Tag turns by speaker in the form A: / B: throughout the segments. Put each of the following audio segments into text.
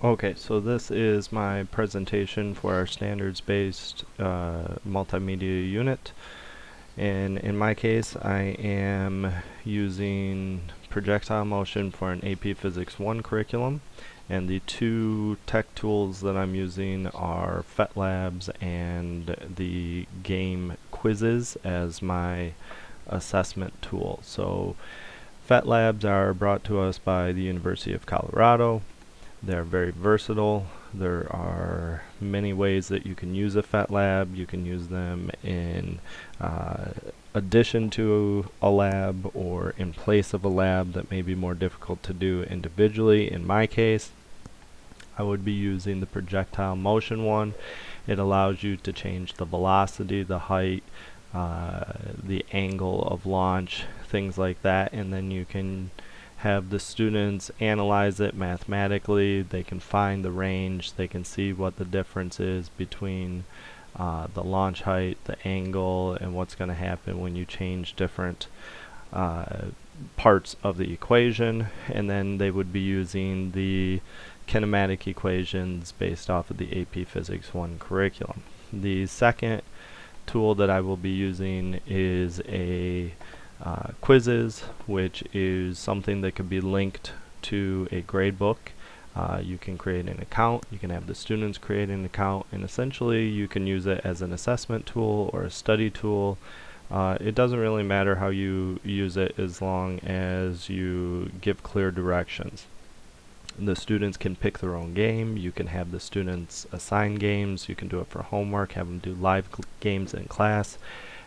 A: Okay, so this is my presentation for our standards-based multimedia unit. And in my case, I am using projectile motion for an AP Physics 1 curriculum. And the two tech tools that I'm using are FetLabs and the game quizzes as my assessment tool. So FetLabs are brought to us by the University of Colorado. They're very versatile. There are many ways that you can use a FetLab. You can use them in addition to a lab or in place of a lab that may be more difficult to do individually. In my case, I would be using the projectile motion one. It allows you to change the velocity, the height, the angle of launch, things like that, and then you can have the students analyze it mathematically. They can find the range, they can see what the difference is between the launch height, the angle, and what's going to happen when you change different parts of the equation. And then they would be using the kinematic equations based off of the AP Physics 1 curriculum. The second tool that I will be using is a quizzes, which is something that could be linked to a grade book. You can create an account, you can have the students create an account, and essentially you can use it as an assessment tool or a study tool. It doesn't really matter how you use it as long as you give clear directions. The students can pick their own game. You can have the students assign games. You can do it for homework, have them do live games in class,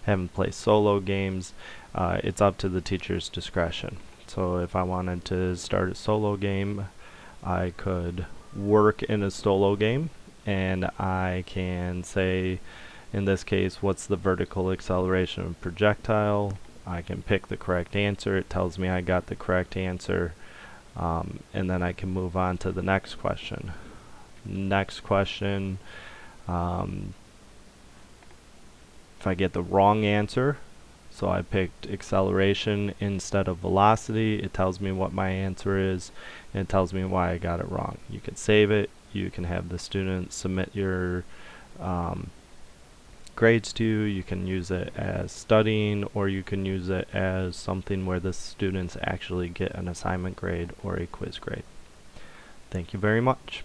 A: have them play solo games. It's up to the teacher's discretion. So if I wanted to start a solo game, I could work in a solo game, and I can say, in this case, what's the vertical acceleration of a projectile. I can pick the correct answer. It tells me I got the correct answer. And then I can move on to the next question. Next question, if I get the wrong answer, so I picked acceleration instead of velocity, it tells me what my answer is, and it tells me why I got it wrong. You can save it, you can have the students submit your grades to you. You can use it as studying, or you can use it as something where the students actually get an assignment grade or a quiz grade. Thank you very much.